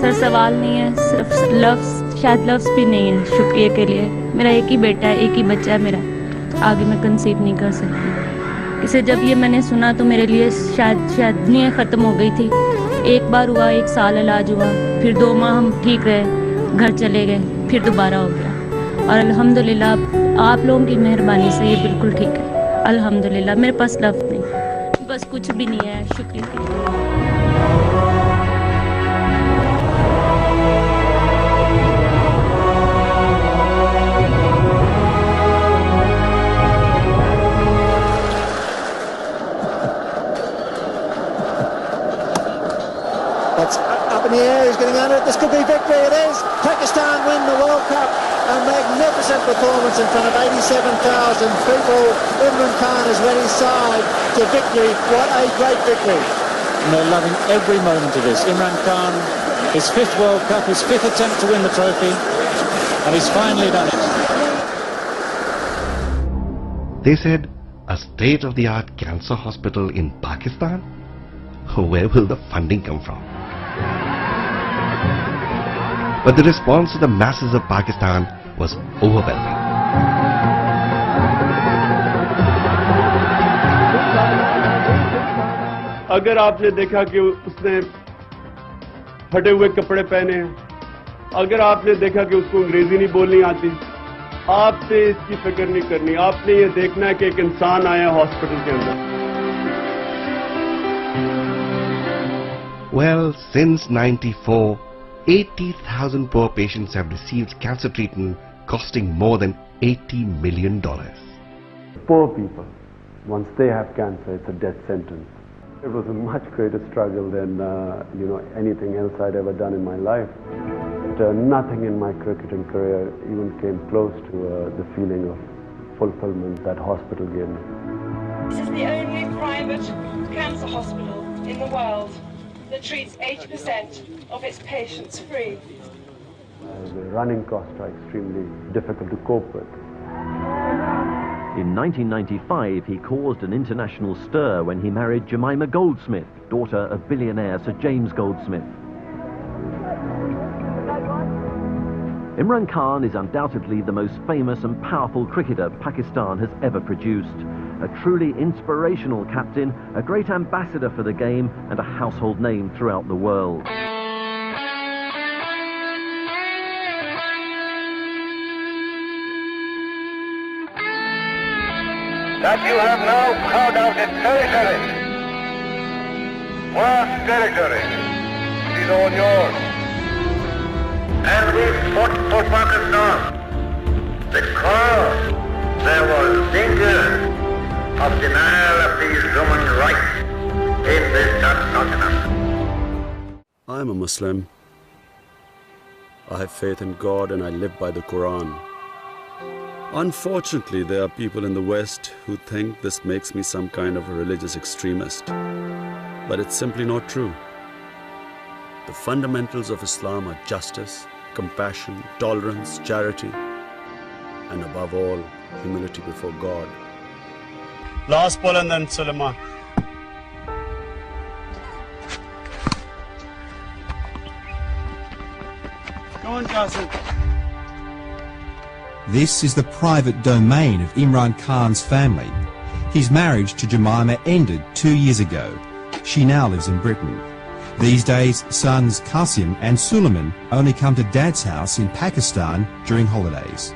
Sir सवाल नहीं है, सिर्फ लफ्ज़, शायद लफ्ज़ भी नहीं है शुक्रिया के लिए। मेरा एक ही बेटा है, एक ही बच्चा है मेरा, आगे मैं कंसीव नहीं कर सकती। इसे जब ये मैंने सुना तो मेरे लिए शायद दुनिया ख़त्म हो गई थी। एक बार हुआ, 1 साल इलाज हुआ, फिर 2 माह हम ठीक रहे, घर चले गए, फिर दोबारा हो गया। और अल्हम्दुलिल्लाह आप लोगों की मेहरबानी से ये बिल्कुल ठीक है, अल्हम्दुलिल्लाह। मेरे पास लफ्ज़ नहीं, बस कुछ भी नहीं है शुक्रिया के लिए। That's up in the air, he's getting under it. This could be victory, it is. Pakistan win the World Cup. A magnificent performance in front of 87,000 people. Imran Khan has led his side to victory. What a great victory. And they're loving every moment of this. Imran Khan, his 5th World Cup, his 5th attempt to win the trophy, and he's finally done it. They said a state-of-the-art cancer hospital in Pakistan? Where will the funding come from? But the response to the masses of Pakistan was overwhelming. अगर आपने देखा कि उसने फटे हुए कपड़े पहने हैं, अगर आपने देखा कि उसको अंग्रेजी नहीं बोलनी आती, आपने इसकी फिक्र नहीं करनी। आपने ये देखना है कि एक इंसान आया हॉस्पिटल के अंदर। Well, since '94, 80,000 poor patients have received cancer treatment costing more than $80 million. Poor people, once they have cancer, it's a death sentence. It was a much greater struggle than anything else I'd ever done in my life. Nothing in my cricketing career even came close to the feeling of fulfillment that hospital gave me. This is the only private cancer hospital in the world that treats 80% of its patients free. The running costs are extremely difficult to cope with. In 1995, he caused an international stir when he married Jemima Goldsmith, daughter of billionaire Sir James Goldsmith. Imran Khan is undoubtedly the most famous and powerful cricketer Pakistan has ever produced. A truly inspirational captain, a great ambassador for the game, and a household name throughout the world. That you have now carved out a territory, vast territory, it is all yours. And we fought for Pakistan because there was danger of denial of these human rights in this subcontinent. I am a Muslim. I have faith in God and I live by the Quran. Unfortunately, there are people in the West who think this makes me some kind of a religious extremist. But it's simply not true. The fundamentals of Islam are justice, compassion, tolerance, charity, and above all, humility before God. Last ball and then Suleiman. Go on, Qasim. This is the private domain of Imran Khan's family. His marriage to Jemima ended 2 years ago. She now lives in Britain. These days, sons Qasim and Suleiman only come to Dad's house in Pakistan during holidays.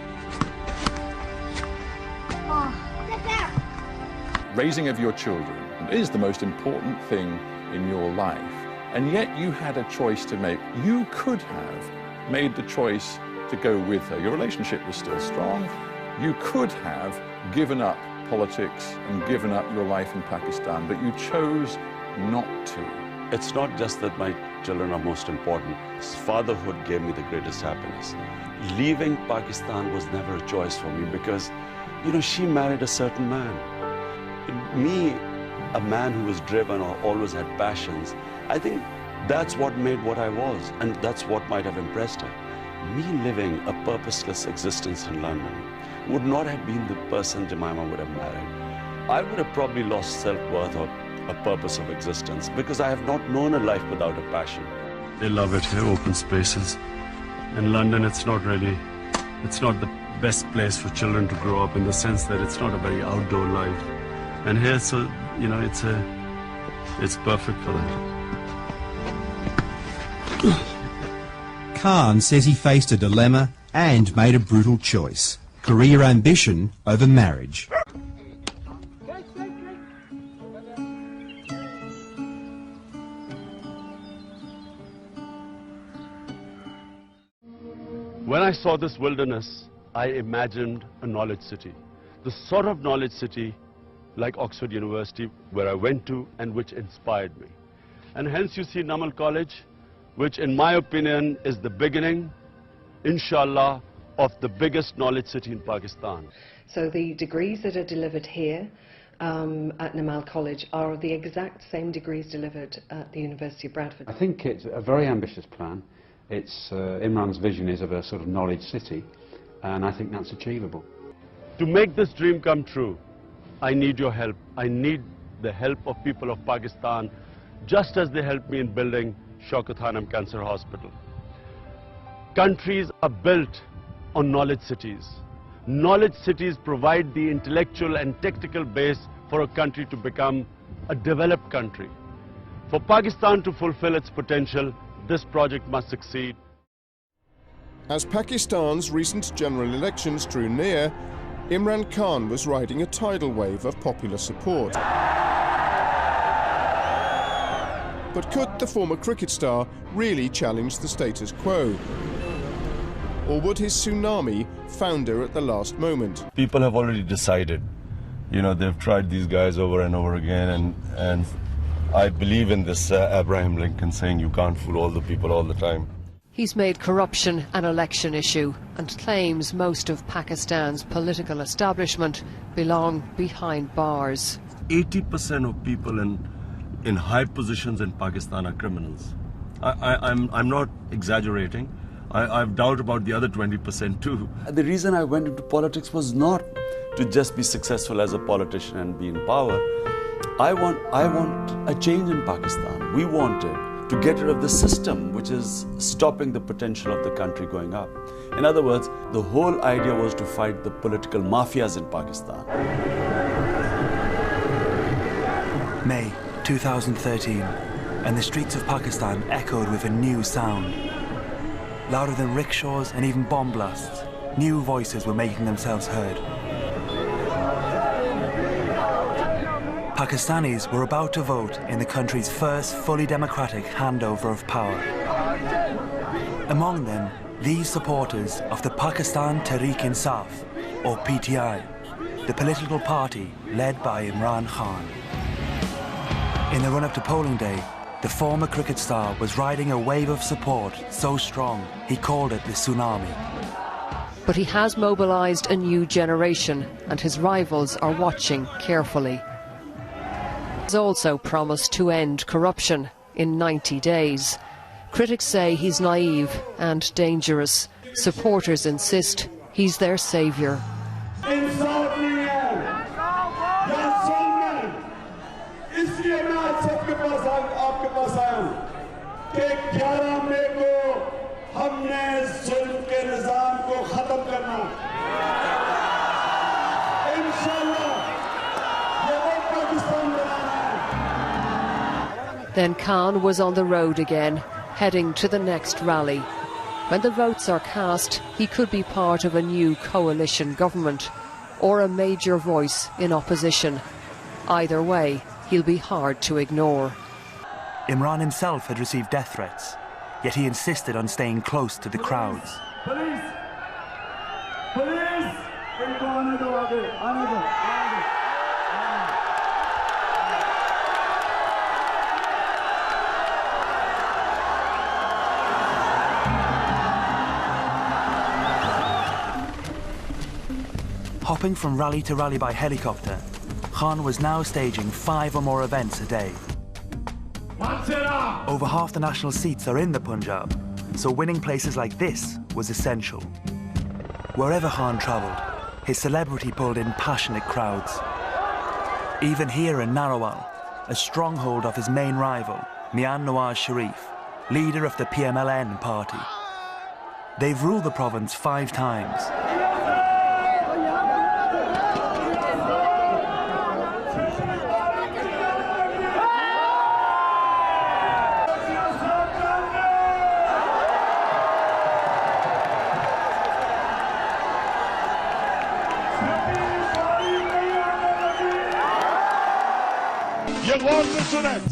Raising of your children is the most important thing in your life, and yet you had a choice to make. You could have made the choice to go with her. Your relationship was still strong. You could have given up politics and given up your life in Pakistan, but you chose not to. It's not just that my children are most important. Fatherhood gave me the greatest happiness. Leaving Pakistan was never a choice for me because, she married a certain man. Me, a man who was driven or always had passions, I think that's what made what I was, and that's what might have impressed her. Me living a purposeless existence in London would not have been the person Jemima would have married. I would have probably lost self-worth or a purpose of existence because I have not known a life without a passion. They love it here, open spaces. In London, it's not the best place for children to grow up, in the sense that it's not a very outdoor life. And here, so, you know, it's perfect for that. Khan says he faced a dilemma and made a brutal choice: career ambition over marriage. When I saw this wilderness, I imagined a knowledge city. The sort of knowledge city like Oxford University, where I went to and which inspired me. And hence you see Namal College, which in my opinion is the beginning, inshallah, of the biggest knowledge city in Pakistan. So the degrees that are delivered here at Namal College are the exact same degrees delivered at the University of Bradford. I think it's a very ambitious plan. It's Imran's vision is of a sort of knowledge city, and I think that's achievable. To make this dream come true, I need your help. I need the help of people of Pakistan, just as they helped me in building Shaukat Khanum Cancer Hospital. Countries are built on knowledge cities. Knowledge cities provide the intellectual and technical base for a country to become a developed country. For Pakistan to fulfill its potential, this project must succeed. As Pakistan's recent general elections drew near, Imran Khan was riding a tidal wave of popular support. But could the former cricket star really challenge the status quo? Or would his tsunami founder at the last moment? People have already decided. You know, they've tried these guys over and over again, and I believe in this Abraham Lincoln saying you can't fool all the people all the time. He's made corruption an election issue and claims most of Pakistan's political establishment belong behind bars. 80% of people in high positions in Pakistan are criminals. I'm not exaggerating. I've doubt about the other 20% too. The reason I went into politics was not to just be successful as a politician and be in power. I want a change in Pakistan. We wanted to get rid of the system which is stopping the potential of the country going up. In other words, the whole idea was to fight the political mafias in Pakistan. May 2013, and the streets of Pakistan echoed with a new sound. Louder than rickshaws and even bomb blasts, new voices were making themselves heard. Pakistanis were about to vote in the country's first fully democratic handover of power. Among them, these supporters of the Pakistan Tehreek-e-Insaf, or PTI, the political party led by Imran Khan. In the run-up to polling day, the former cricket star was riding a wave of support so strong he called it the tsunami. But he has mobilised a new generation, and his rivals are watching carefully. He's also promised to end corruption in 90 days. Critics say he's naive and dangerous. Supporters insist he's their saviour. Then Khan was on the road again, heading to the next rally. When the votes are cast, he could be part of a new coalition government or a major voice in opposition. Either way, he'll be hard to ignore. Imran himself had received death threats, yet he insisted on staying close to the crowds. Police! Police! Hopping from rally to rally by helicopter, Khan was now staging 5 or more events a day. Over half the national seats are in the Punjab, so winning places like this was essential. Wherever Khan travelled, his celebrity pulled in passionate crowds. Even here in Narowal, a stronghold of his main rival, Mian Nawaz Sharif, leader of the PMLN party. They've ruled the province 5 times.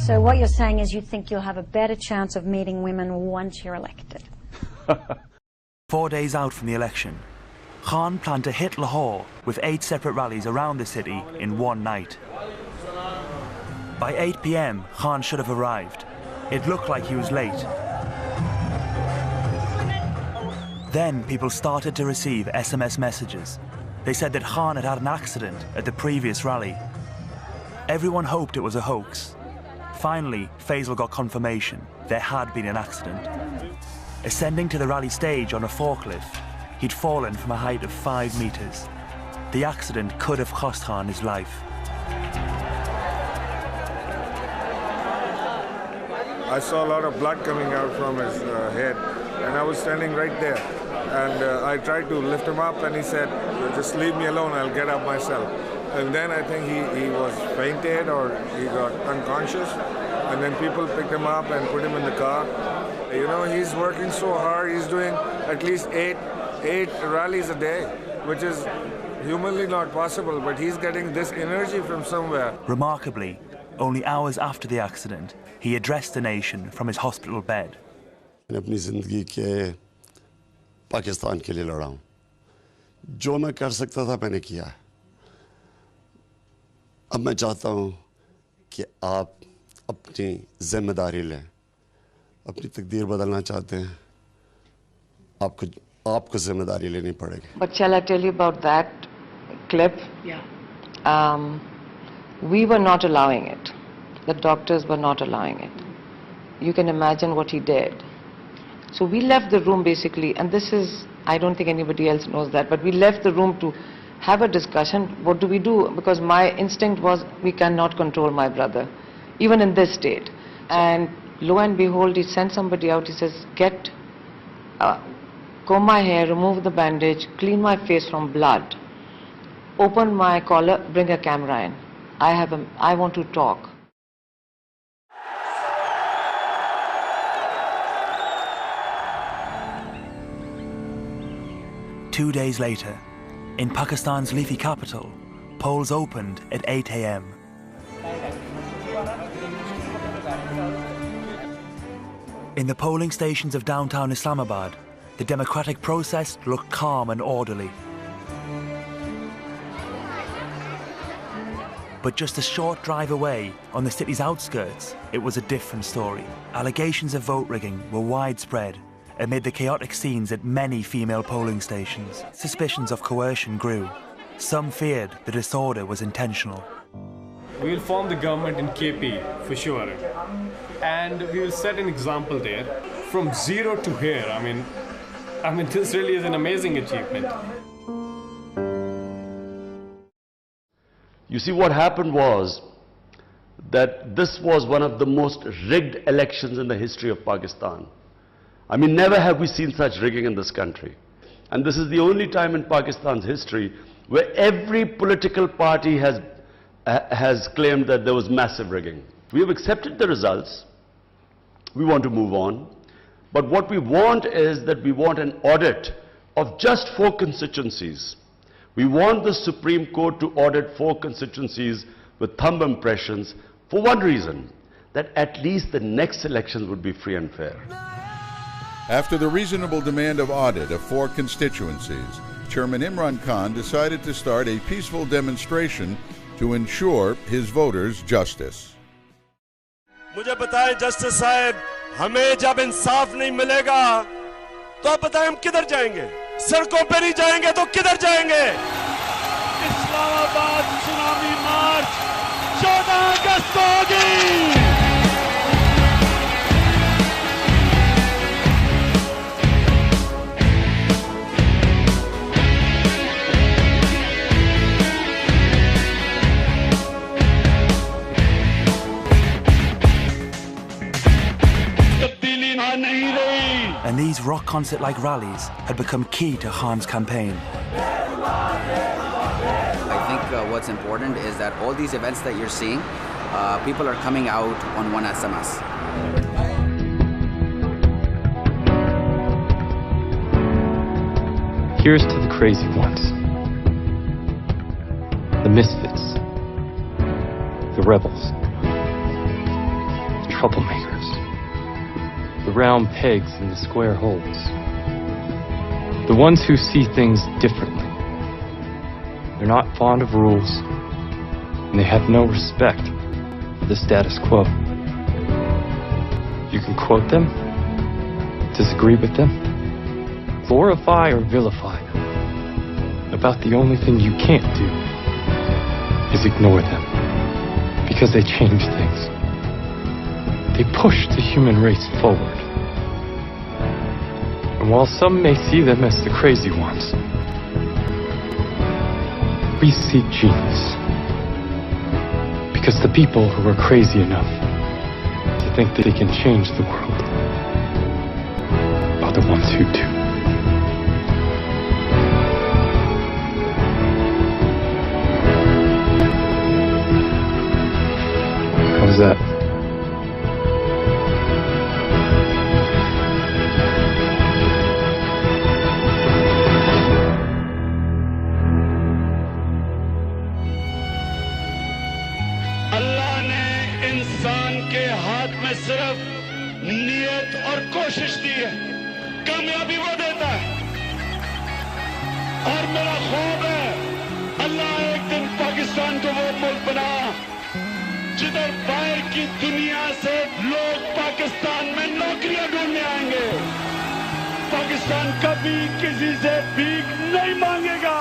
So what you're saying is you think you'll have a better chance of meeting women once you're elected? 4 days out from the election, Khan planned to hit Lahore with 8 separate rallies around the city in one night. By 8 p.m, Khan should have arrived. It looked like he was late. Then people started to receive SMS messages. They said that Khan had had an accident at the previous rally. Everyone hoped it was a hoax. Finally, Faisal got confirmation there had been an accident. Ascending to the rally stage on a forklift, he'd fallen from a height of 5 meters. The accident could have cost Khan his life. I saw a lot of blood coming out from his head, and I was standing right there. And I tried to lift him up, and he said, just leave me alone, I'll get up myself. And then I think he was fainted or he got unconscious. And then people picked him up and put him in the car. You know, he's working so hard. He's doing at least eight rallies a day, which is humanly not possible. But he's getting this energy from somewhere. Remarkably, only hours after the accident, he addressed the nation from his hospital bed. मैंने अपनी ज़िंदगी के पाकिस्तान के लिए लड़ा हूँ. जो मैं कर सकता था मैंने किया. अब मैं चाहता हूँ कि आप अपनी जिम्मेदारी लें. अपनी तकदीर बदलना चाहते हैं. आपको जिम्मेदारी लेनी पड़ेगी. But shall I tell you about that clip? Yeah. We were not allowing it. The doctors were not allowing it. You can imagine what he did. So we left the room basically, and this is, I don't think anybody else knows that, but we left the room to have a discussion. What do we do? Because my instinct was we cannot control my brother, even in this state. And lo and behold, he sent somebody out. He says, comb my hair, remove the bandage, clean my face from blood, open my collar, bring a camera in. I want to talk. Two days later, in Pakistan's leafy capital, polls opened at 8 a.m. In the polling stations of downtown Islamabad, the democratic process looked calm and orderly. But just a short drive away, on the city's outskirts, it was a different story. Allegations of vote rigging were widespread amid the chaotic scenes at many female polling stations. Suspicions of coercion grew. Some feared the disorder was intentional. We will form the government in KP, for sure. And we will set an example there. From zero to here, I mean, this really is an amazing achievement. You see, what happened was that this was one of the most rigged elections in the history of Pakistan. I mean, never have we seen such rigging in this country. And this is the only time in Pakistan's history where every political party has claimed that there was massive rigging. We have accepted the results. We want to move on. But what we want is that we want an audit of just 4 constituencies. We want the Supreme Court to audit 4 constituencies with thumb impressions for one reason, that at least the next elections would be free and fair. After the reasonable demand of audit of 4 constituencies, Chairman Imran Khan decided to start a peaceful demonstration to ensure his voters justice. मुझे बताएं justice साहब, हमें जब इंसाफ नहीं मिलेगा तो आप बताएं हम किधर जाएंगे? सड़कों पे नहीं जाएंगे तो किधर जाएंगे? इस्लामाबाद सुनामी मार्च 14 अगस्त को होगी। And these rock concert-like rallies had become key to Khan's campaign. I think what's important is that all these events that you're seeing, people are coming out on one SMS. Here's to the crazy ones, the misfits, the rebels, the troublemakers, the round pegs in the square holes, the ones who see things differently. They're not fond of rules, and they have no respect for the status quo. You can quote them, disagree with them, glorify or vilify them. About the only thing you can't do is ignore them, because they change things. They push the human race forward. And while some may see them as the crazy ones, we seek genius. Because the people who are crazy enough to think that they can change the world are the ones who do. How's that? अल्लाह ने इंसान के हाथ में सिर्फ नियत और कोशिश दी है, कामयाबी वो देता है। और मेरा ख्वाब है अल्लाह एक दिन पाकिस्तान को वो मुल्क बना जिधर बाहर की दुनिया से लोग पाकिस्तान में नौकरियां ढूंढने आएंगे। पाकिस्तान कभी किसी से भीख नहीं मांगेगा।